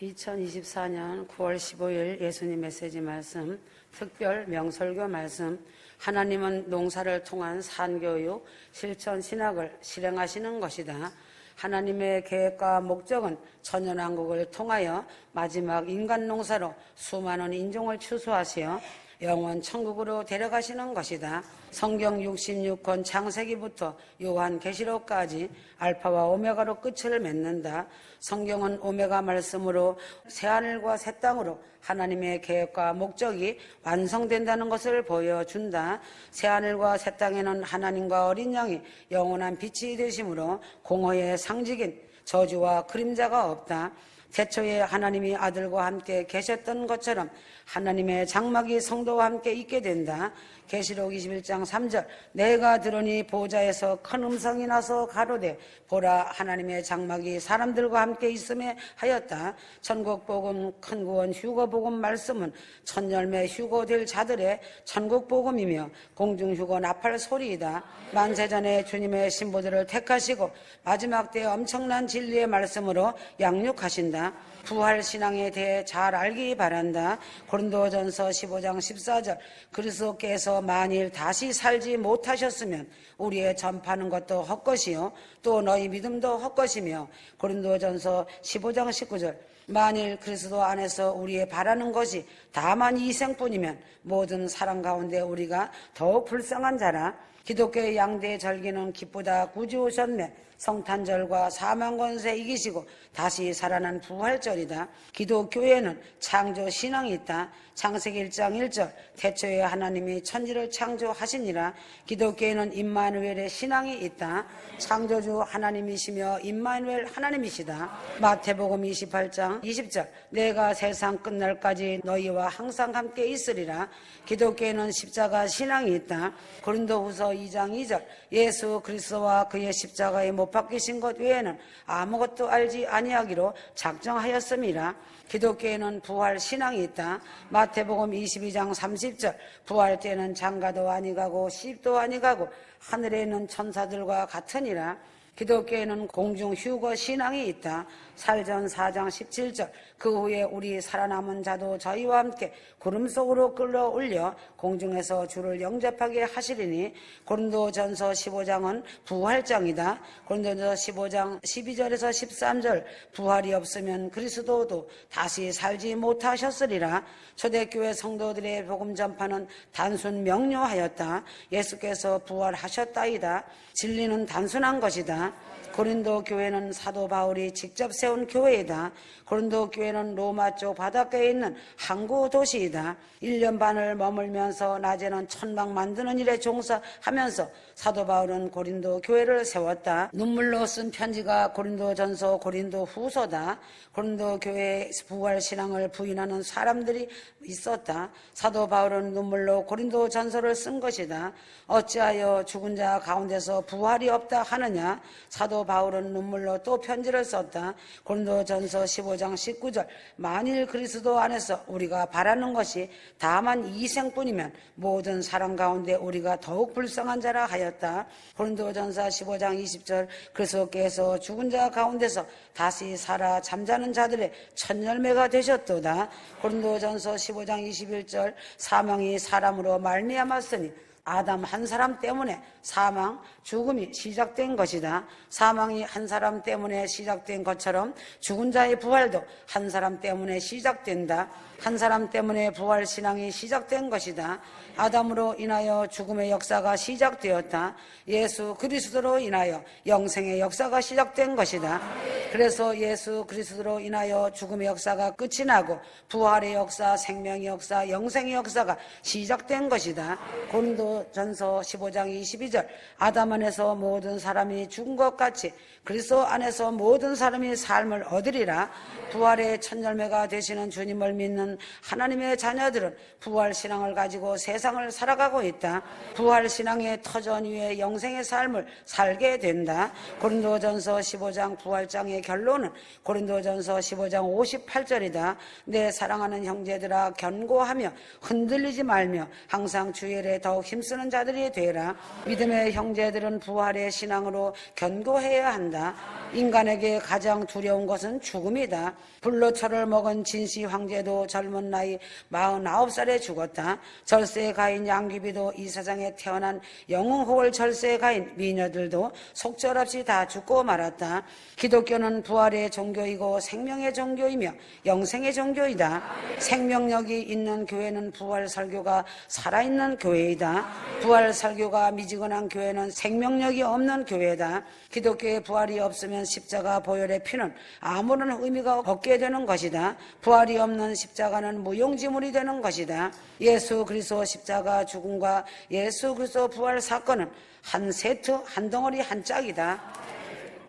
2024년 9월 15일 예수님 메시지 말씀, 특별 명설교 말씀. 하나님은 농사를 통한 산교육, 실천 신학을 실행하시는 것이다. 하나님의 계획과 목적은 천연왕국을 통하여 마지막 인간 농사로 수많은 인종을 추수하시어 영원 천국으로 데려가시는 것이다. 성경 66권 창세기부터 요한계시록까지 알파와 오메가로 끝을 맺는다. 성경은 오메가 말씀으로 새하늘과 새 땅으로 하나님의 계획과 목적이 완성된다는 것을 보여준다. 새하늘과 새 땅에는 하나님과 어린 양이 영원한 빛이 되심으로 공허의 상징인 저주와 그림자가 없다. 태초에 하나님이 아들과 함께 계셨던 것처럼 하나님의 장막이 성도와 함께 있게 된다. 계시록 21장 3절 내가 들으니 보좌에서 큰 음성이 나서 가로되 보라 하나님의 장막이 사람들과 함께 있음에 하였다. 천국복음 큰구원 휴거복음 말씀은 천열매 휴거될 자들의 천국복음이며 공중휴거 나팔 소리이다. 만세전에 주님의 신부들을 택하시고 마지막 때에 엄청난 진리의 말씀으로 양육하신다. 부활신앙에 대해 잘 알기 바란다. 고린도전서 15장 14절 그리스도께서 만일 다시 살지 못하셨으면 우리의 전파하는 것도 헛것이요 또 너희 믿음도 헛것이며 고린도전서 15장 19절 만일 그리스도 안에서 우리의 바라는 것이 다만 이생뿐이면 모든 사랑 가운데 우리가 더욱 불쌍한 자라. 기독교의 양대 절기는 기쁘다 구주 오셨네. 성탄절과 사망권세 이기시고 다시 살아난 부활절이다. 기독교에는 창조 신앙이 있다. 창세기 1장 1절 태초에 하나님이 천지를 창조하시니라. 기독교에는 임마누엘의 신앙이 있다. 창조주 하나님이시며 임마누엘 하나님이시다. 마태복음 28장 20절 내가 세상 끝날까지 너희와 항상 함께 있으리라. 기독교에는 십자가 신앙이 있다. 고린도후서 2장 2절 예수 그리스도와 그의 십자가에 못 박히신 것 외에는 아무것도 알지 아니하기로 작정하였음이라. 기독교에는 부활 신앙이 있다. 마태복음 22장 30절 부활 때는 장가도 아니가고 시집도 아니가고 하늘에 있는 천사들과 같으니라. 기독교에는 공중 휴거 신앙이 있다. 살전 4장 17절 그 후에 우리 살아남은 자도 저희와 함께 구름 속으로 끌어올려 공중에서 주를 영접하게 하시리니. 고린도전서 15장은 부활장이다. 고린도전서 15장 12절에서 13절 부활이 없으면 그리스도도 다시 살지 못하셨으리라. 초대교회 성도들의 복음 전파는 단순 명료하였다. 예수께서 부활하셨다이다. 진리는 단순한 것이다. 고린도 교회는 사도 바울이 직접 세운 교회이다. 고린도 교회는 로마 쪽 바닷가에 있는 항구 도시이다. 1년 반을 머물면서 낮에는 천막 만드는 일에 종사하면서 사도 바울은 고린도 교회를 세웠다. 눈물로 쓴 편지가 고린도전서 고린도후서다. 고린도 교회의 부활 신앙을 부인하는 사람들이 있었다. 사도 바울은 눈물로 고린도전서를 쓴 것이다. 어찌하여 죽은 자 가운데서 부활이 없다 하느냐. 사도 바울은 눈물로 또 편지를 썼다. 고린도전서 15장 19절 만일 그리스도 안에서 우리가 바라는 것이 다만 이생뿐이면 모든 사람 가운데 우리가 더욱 불쌍한 자라 하였다. 고린도전서 15장 20절 그리스도께서 죽은 자 가운데서 다시 살아 잠자는 자들의 첫 열매가 되셨도다. 고린도전서 15장 21절 사망이 사람으로 말미암았으니 아담 한 사람 때문에 사망, 죽음이 시작된 것이다. 사망이 한 사람 때문에 시작된 것처럼 죽은 자의 부활도 한 사람 때문에 시작된다. 한 사람 때문에 부활 신앙이 시작된 것이다. 아담으로 인하여 죽음의 역사가 시작되었다. 예수 그리스도로 인하여 영생의 역사가 시작된 것이다. 그래서 예수 그리스도로 인하여 죽음의 역사가 끝이 나고 부활의 역사, 생명의 역사, 영생의 역사가 시작된 것이다. 고린도전서 15장 22절 아담 안에서 모든 사람이 죽은 것 같이 그리스도 안에서 모든 사람이 삶을 얻으리라. 부활의 첫 열매가 되시는 주님을 믿는 하나님의 자녀들은 부활 신앙을 가지고 세상을 살아가고 있다. 부활 신앙의 터전 위에 영생의 삶을 살게 된다. 고린도전서 15장 부활장의 결론은 고린도전서 15장 58절이다. 내 사랑하는 형제들아 견고하며 흔들리지 말며 항상 주의 일에 더욱 힘쓰 힘쓰는 자들이 되라. 믿음의 형제들은 부활의 신앙으로 견고해야 한다. 인간에게 가장 두려운 것은 죽음이다. 불로 철을 먹은 진시 황제도 젊은 나이 49살에 죽었다. 절세의 가인 양귀비도 이 세상에 태어난 영웅호월 절세의 가인 미녀들도 속절없이 다 죽고 말았다. 기독교는 부활의 종교이고 생명의 종교이며 영생의 종교이다. 생명력이 있는 교회는 부활 설교가 살아있는 교회이다. 부활 설교가 미지근한 교회는 생명력이 없는 교회다. 기독교의 부활이 없으면 십자가 보혈의 피는 아무런 의미가 없게 되는 것이다. 부활이 없는 십자가는 무용지물이 되는 것이다. 예수 그리스도 십자가 죽음과 예수 그리스도 부활 사건은 한 세트, 한 덩어리, 한 짝이다.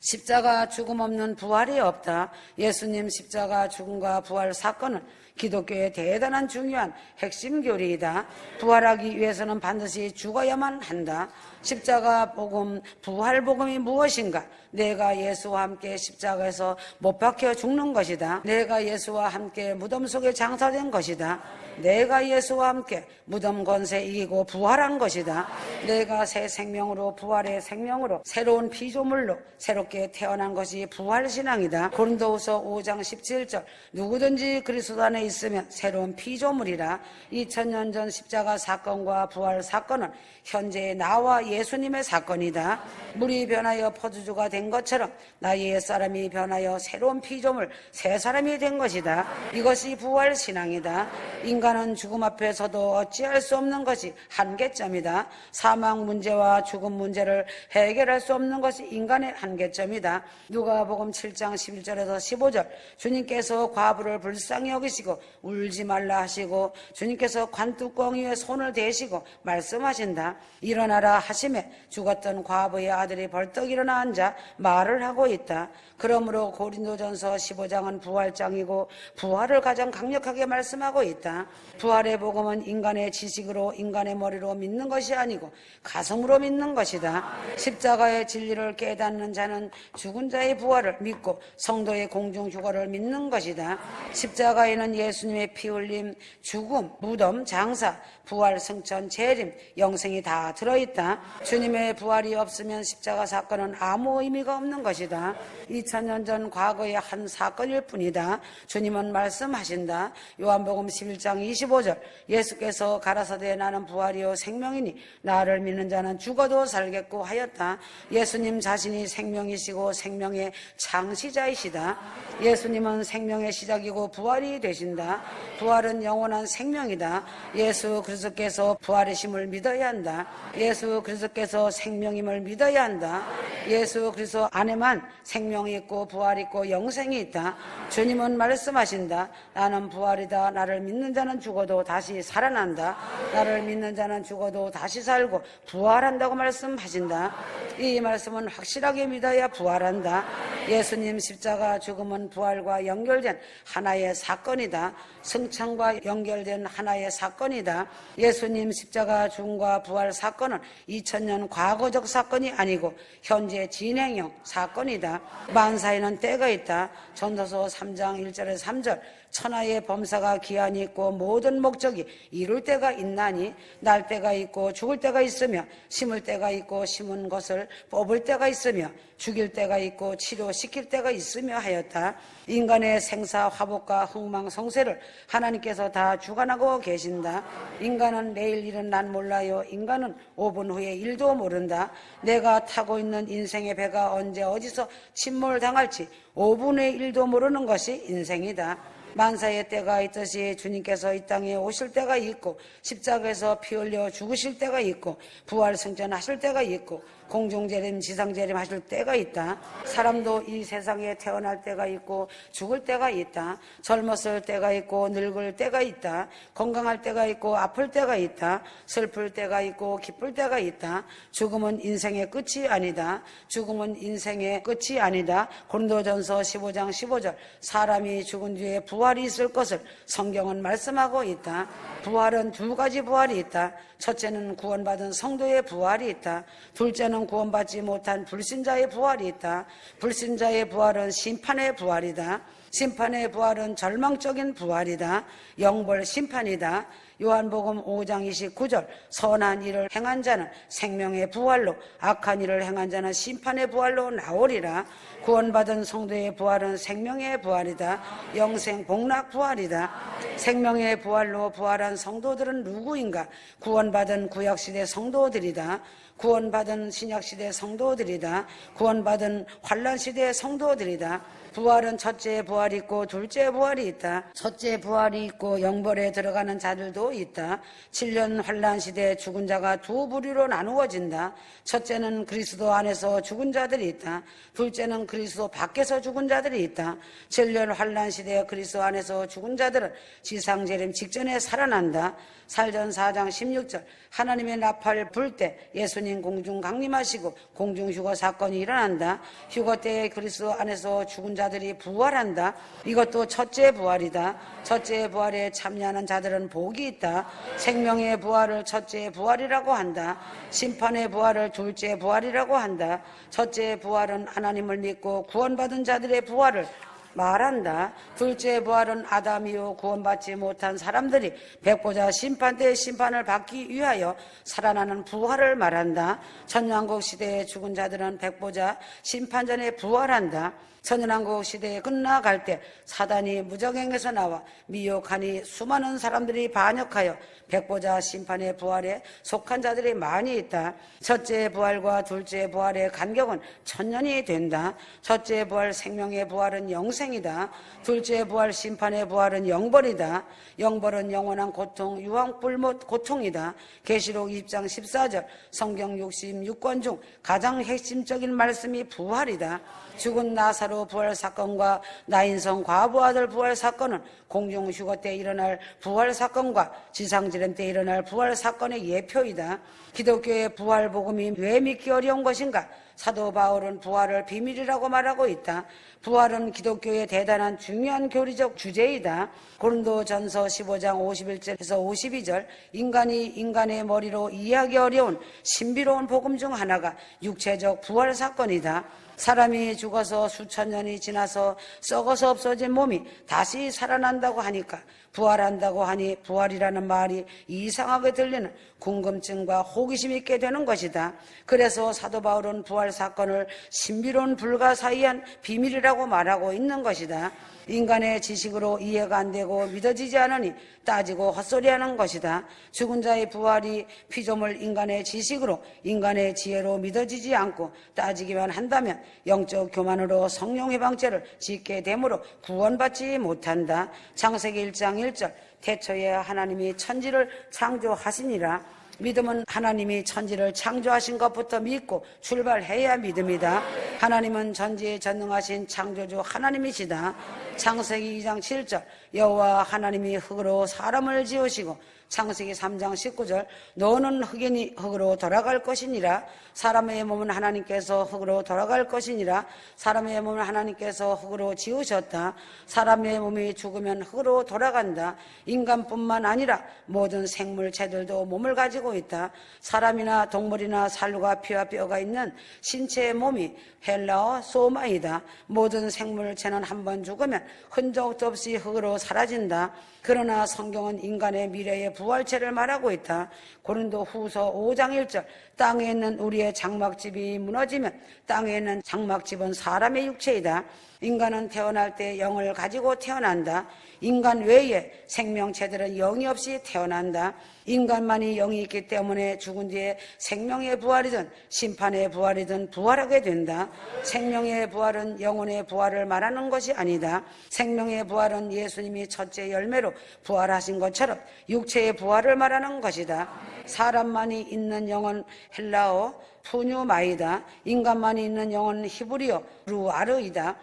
십자가 죽음 없는 부활이 없다. 예수님 십자가 죽음과 부활 사건은 기독교의 대단한 중요한 핵심 교리이다. 부활하기 위해서는 반드시 죽어야만 한다. 십자가 복음, 부활 복음이 무엇인가? 내가 예수와 함께 십자가에서 못 박혀 죽는 것이다. 내가 예수와 함께 무덤 속에 장사된 것이다. 내가 예수와 함께 무덤 권세 이기고 부활한 것이다. 내가 새 생명으로 부활의 생명으로 새로운 피조물로 새롭게 태어난 것이 부활신앙이다. 고린도후서 5장 17절 누구든지 그리스도 안에 있으면 새로운 피조물이라. 2000년 전 십자가 사건과 부활 사건은 현재의 나와 예수님의 사건이다. 물이 변하여 포도주가 된 것처럼 나의 옛사람이 변하여 새로운 피조물 새 사람이 된 것이다. 이것이 부활신앙이다. 인간은 죽음 앞에서도 어찌할 수 없는 것이 한계점이다. 사망 문제와 죽음 문제를 해결할 수 없는 것이 인간의 한계점이다. 누가복음 7장 11절에서 15절 주님께서 과부를 불쌍히 여기시고 울지 말라 하시고 주님께서 관뚜껑 위에 손을 대시고 말씀하신다. 일어나라 하시매 죽었던 과부의 아들이 벌떡 일어나 앉아 말을 하고 있다. 그러므로 고린도전서 15장은 부활장이고 부활을 가장 강력하게 말씀하고 있다. 부활의 복음은 인간의 지식으로 인간의 머리로 믿는 것이 아니고 가슴으로 믿는 것이다. 십자가의 진리를 깨닫는 자는 죽은 자의 부활을 믿고 성도의 공중주거를 믿는 것이다. 십자가에는 예수님의 피 흘림, 죽음, 무덤, 장사, 부활, 승천, 재림, 영생이 다 들어있다. 주님의 부활이 없으면 십자가 사건은 아무 의미가 없는 것이다. 2000년 전 과거의 한 사건일 뿐이다. 주님은 말씀하신다. 요한복음 11장 25절 예수께서 가라사대 나는 부활이요 생명이니 나를 믿는 자는 죽어도 살겠고 하였다. 예수님 자신이 생명이시고 생명의 창시자이시다. 예수님은 생명의 시작이고 부활이 되신다. 부활은 영원한 생명이다. 예수 그리스도께서 부활이심을 믿어야 한다. 예수 그리스도께서 생명임을 믿어야 한다. 예수 그리스도 안에만 생명이 있고 부활이 있고 영생이 있다. 주님은 말씀하신다. 나는 부활이다. 나를 믿는 자는 죽어도 다시 살아난다. 나를 믿는 자는 죽어도 다시 살고 부활한다고 말씀하신다. 이 말씀은 확실하게 믿어야 부활한다. 예수님 십자가 죽음은 부활과 연결된 하나의 사건이다. 승천과 연결된 하나의 사건이다. 예수님 십자가 죽음과 부활 사건은 2000년 과거적 사건이 아니고 현재 진행형 사건이다. 만사에는 때가 있다. 전도서 3장 1절에서 3절 천하의 범사가 기한이 있고 모든 목적이 이룰 때가 있나니 날 때가 있고 죽을 때가 있으며 심을 때가 있고 심은 것을 뽑을 때가 있으며 죽일 때가 있고 치료시킬 때가 있으며 하였다. 인간의 생사 화복과 흥망성쇠를 하나님께서 다 주관하고 계신다. 인간은 내일 일은 난 몰라요. 인간은 5분 후에 일도 모른다. 내가 타고 있는 인생의 배가 언제 어디서 침몰당할지 5분의 1도 모르는 것이 인생이다. 만사의 때가 있듯이 주님께서 이 땅에 오실 때가 있고 십자가에서 피 흘려 죽으실 때가 있고 부활 승천하실 때가 있고 공중재림 지상재림 하실 때가 있다. 사람도 이 세상에 태어날 때가 있고 죽을 때가 있다. 젊었을 때가 있고 늙을 때가 있다. 건강할 때가 있고 아플 때가 있다. 슬플 때가 있고 기쁠 때가 있다. 죽음은 인생의 끝이 아니다. 죽음은 인생의 끝이 아니다. 고린도전서 15장 15절 사람이 죽은 뒤에 부활이 있을 것을 성경은 말씀하고 있다. 부활은 두 가지 부활이 있다. 첫째는 구원받은 성도의 부활이 있다. 둘째는 구원받지 못한 불신자의 부활이 있다. 불신자의 부활은 심판의 부활이다. 심판의 부활은 절망적인 부활이다. 영벌 심판이다. 요한복음 5장 29절 선한 일을 행한 자는 생명의 부활로 악한 일을 행한 자는 심판의 부활로 나오리라. 구원받은 성도의 부활은 생명의 부활이다. 영생 복락 부활이다. 생명의 부활로 부활한 성도들은 누구인가? 구원받은 구약시대 성도들이다. 구원받은 신약시대 성도들이다. 구원받은 환란시대 성도들이다. 부활은 첫째 부활이 있고 둘째 부활이 있다. 첫째 부활이 있고 영벌에 들어가는 자들도 있다. 7년 환란시대에 죽은 자가 두 부류로 나누어진다. 첫째는 그리스도 안에서 죽은 자들이 있다. 둘째는 그리스도 밖에서 죽은 자들이 있다. 7년 환란시대에 그리스도 안에서 죽은 자들은 지상재림 직전에 살아난다. 살전 4장 16절 하나님의 나팔 불 때 예수님 공중 강림하시고 공중 휴거 사건이 일어난다. 휴거 때에 그리스도 안에서 죽은 자들이 부활한다. 이것도 첫째 부활이다. 첫째 부활에 참여하는 자들은 복이 있다. 생명의 부활을 첫째 부활이라고 한다. 심판의 부활을 둘째 부활이라고 한다. 첫째 부활은 하나님을 믿고 구원받은 자들의 부활을 말한다. 둘째 부활은 아담이요 구원받지 못한 사람들이 백보자 심판 때의 심판을 받기 위하여 살아나는 부활을 말한다. 천년왕국 시대에 죽은 자들은 백보자 심판 전에 부활한다. 천년왕국 시대에 끝나갈 때 사단이 무저갱에서 나와 미혹하니 수많은 사람들이 반역하여 백보자 심판의 부활에 속한 자들이 많이 있다. 첫째 부활과 둘째 부활의 간격은 천년이 된다. 첫째 부활 생명의 부활은 영생이다. 둘째 부활 심판의 부활은 영벌이다. 영벌은 영원한 고통, 유황불못 고통이다. 계시록 2장 14절 성경 66권 중 가장 핵심적인 말씀이 부활이다. 죽은 나사로 부활 사건과 나인성 과부 아들 부활 사건은 공중 휴거 때 일어날 부활 사건과 지상지름 때 일어날 부활 사건의 예표이다. 기독교의 부활 복음이 왜 믿기 어려운 것인가? 사도 바울은 부활을 비밀이라고 말하고 있다. 부활은 기독교의 대단한 중요한 교리적 주제이다. 고린도전서 15장 51절에서 52절 인간이 인간의 머리로 이해하기 어려운 신비로운 복음 중 하나가 육체적 부활 사건이다. 사람이 죽어서 수천 년이 지나서 썩어서 없어진 몸이 다시 살아난다고 하니까 부활한다고 하니 부활이라는 말이 이상하게 들리는 궁금증과 호기심 있게 되는 것이다. 그래서 사도 바울은 부활 사건을 신비로운 불가사의한 비밀이라고 말하고 있는 것이다. 인간의 지식으로 이해가 안 되고 믿어지지 않으니 따지고 헛소리하는 것이다. 죽은 자의 부활이 피조물 인간의 지식으로 인간의 지혜로 믿어지지 않고 따지기만 한다면 영적 교만으로 성령 해방죄를 짓게 되므로 구원받지 못한다. 창세기 1장 1절 태초에 하나님이 천지를 창조하시니라. 믿음은 하나님이 천지를 창조하신 것부터 믿고 출발해야 믿음이다. 하나님은 전지에 전능하신 창조주 하나님이시다. 창세기 2장 7절 여호와 하나님이 흙으로 사람을 지으시고 창세기 3장 19절 너는 흙이니 흙으로 돌아갈 것이니라. 사람의 몸은 하나님께서 흙으로 돌아갈 것이니라. 사람의 몸을 하나님께서 흙으로 지으셨다. 사람의 몸이 죽으면 흙으로 돌아간다. 인간뿐만 아니라 모든 생물체들도 몸을 가지고 있다. 사람이나 동물이나 살과 피와 뼈가 있는 신체의 몸이 헬라어 소마이다. 모든 생물체는 한번 죽으면 흔적도 없이 흙으로 사라진다. 그러나 성경은 인간의 미래의 부활체를 말하고 있다. 고린도 후서 5장 1절 땅에 있는 우리의 장막집이 무너지면 땅에 있는 장막집은 사람의 육체이다. 인간은 태어날 때 영을 가지고 태어난다. 인간 외에 생명체들은 영이 없이 태어난다. 인간만이 영이 있기 때문에 죽은 뒤에 생명의 부활이든 심판의 부활이든 부활하게 된다. 생명의 부활은 영혼의 부활을 말하는 것이 아니다. 생명의 부활은 예수님이 첫째 열매로 부활하신 것처럼 육체의 부활을 말하는 것이다. 사람만이 있는 영은 헬라어 푸뉴마이다. 인간만이 있는 영은 히브리어 루아르이다.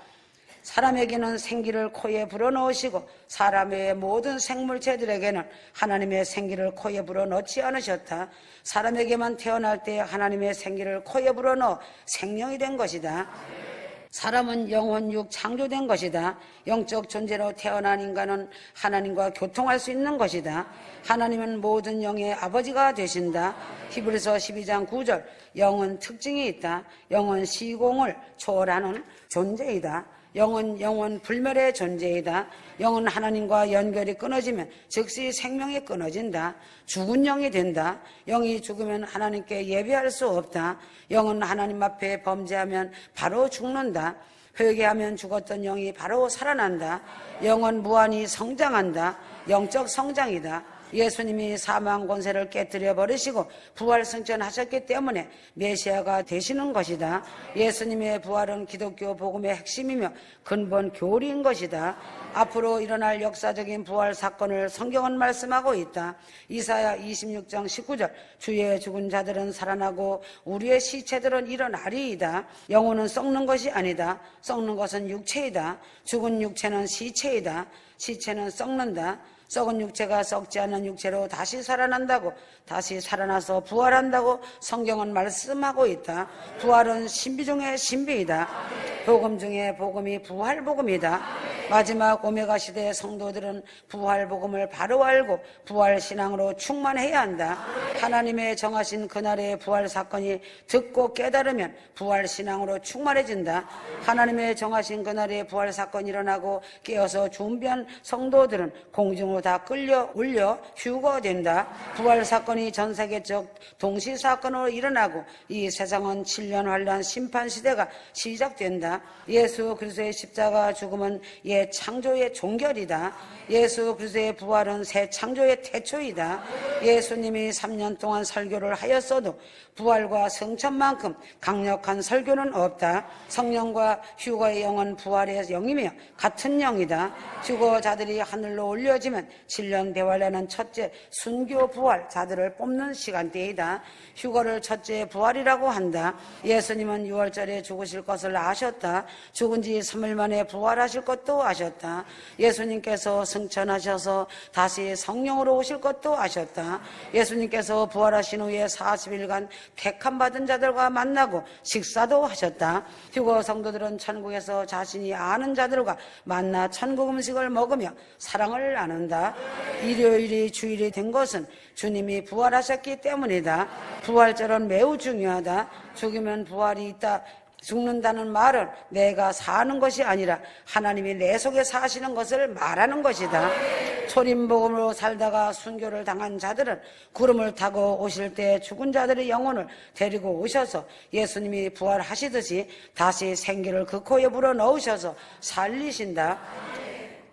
사람에게는 생기를 코에 불어넣으시고 사람의 모든 생물체들에게는 하나님의 생기를 코에 불어넣지 않으셨다. 사람에게만 태어날 때 하나님의 생기를 코에 불어넣어 생명이 된 것이다. 사람은 영혼육 창조된 것이다. 영적 존재로 태어난 인간은 하나님과 교통할 수 있는 것이다. 하나님은 모든 영의 아버지가 되신다. 히브리서 12장 9절 영은 특징이 있다. 영은 시공을 초월하는 존재이다. 영은 영원 불멸의 존재이다. 영은 하나님과 연결이 끊어지면 즉시 생명이 끊어진다. 죽은 영이 된다. 영이 죽으면 하나님께 예배할 수 없다. 영은 하나님 앞에 범죄하면 바로 죽는다. 회개하면 죽었던 영이 바로 살아난다. 영은 무한히 성장한다. 영적 성장이다. 예수님이 사망 권세를 깨뜨려 버리시고 부활 승천하셨기 때문에 메시아가 되시는 것이다. 예수님의 부활은 기독교 복음의 핵심이며 근본 교리인 것이다. 앞으로 일어날 역사적인 부활 사건을 성경은 말씀하고 있다. 이사야 26장 19절 주의 죽은 자들은 살아나고 우리의 시체들은 일어나리이다. 영혼은 썩는 것이 아니다. 썩는 것은 육체이다. 죽은 육체는 시체이다. 시체는 썩는다. 썩은 육체가 썩지 않은 육체로 다시 살아난다고, 다시 살아나서 부활한다고 성경은 말씀하고 있다. 부활은 신비 중에 신비이다. 복음 중에 복음이 부활 복음이다. 마지막 오메가 시대의 성도들은 부활 복음을 바로 알고 부활 신앙으로 충만해야 한다. 하나님의 정하신 그날의 부활 사건이 듣고 깨달으면 부활 신앙으로 충만해진다. 하나님의 정하신 그날의 부활 사건이 일어나고 깨어서 준비한 성도들은 공중으로 다 끌려 올려 휴거된다. 부활 사건이 전 세계적 동시 사건으로 일어나고 이 세상은 7년 환란 심판 시대가 시작된다. 예수 그리스도의 십자가 죽음은 옛 창조의 종결이다. 예수 그리스도의 부활은 새 창조의 태초이다. 예수님이 3년 동안 설교를 하였어도 부활과 성천만큼 강력한 설교는 없다. 성령과 휴거의 영은 부활의 영이며 같은 영이다. 휴거자들이 하늘로 올려지면 7년 대환란은 첫째 순교 부활 자들을 뽑는 시간대이다. 휴거를 첫째 부활이라고 한다. 예수님은 6월절에 죽으실 것을 아셨다. 죽은 지 3일 만에 부활하실 것도 아셨다. 예수님께서 승천하셔서 다시 성령으로 오실 것도 아셨다. 예수님께서 부활하신 후에 40일간 택함받은 자들과 만나고 식사도 하셨다. 휴거 성도들은 천국에서 자신이 아는 자들과 만나 천국 음식을 먹으며 사랑을 나눈다. 일요일이 주일이 된 것은 주님이 부활하셨기 때문이다. 부활절은 매우 중요하다. 죽으면 부활이 있다. 죽는다는 말은 내가 사는 것이 아니라 하나님이 내 속에 사시는 것을 말하는 것이다. 초림복음으로 살다가 순교를 당한 자들은 구름을 타고 오실 때 죽은 자들의 영혼을 데리고 오셔서 예수님이 부활하시듯이 다시 생기를 그 코에 불어넣으셔서 살리신다.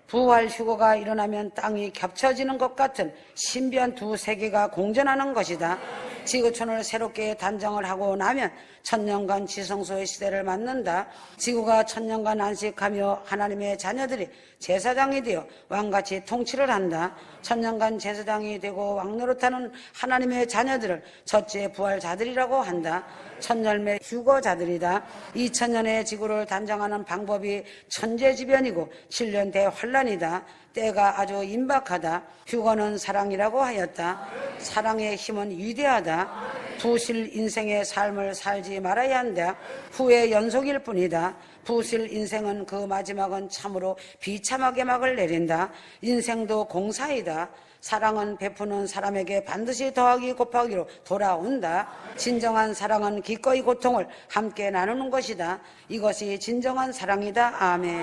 부활 휴거가 일어나면 땅이 겹쳐지는 것 같은 신비한 두 세계가 공존하는 것이다. 지구촌을 새롭게 단정을 하고 나면 천년간 지성소의 시대를 맞는다. 지구가 천년간 안식하며 하나님의 자녀들이 제사장이 되어 왕같이 통치를 한다. 천년간 제사장이 되고 왕노릇하는 하나님의 자녀들을 첫째 부활자들이라고 한다. 천열매 휴거자들이다. 2000년의 지구를 단정하는 방법이 천재지변이고 7년 대환란이다. 때가 아주 임박하다. 휴거는 사랑이라고 하였다. 사랑의 힘은 위대하다. 부실 인생의 삶을 살지 말아야 한다. 후회 연속일 뿐이다. 부실 인생은 그 마지막은 참으로 비참하게 막을 내린다. 인생도 공사이다. 사랑은 베푸는 사람에게 반드시 더하기 곱하기로 돌아온다. 진정한 사랑은 기꺼이 고통을 함께 나누는 것이다. 이것이 진정한 사랑이다. 아멘.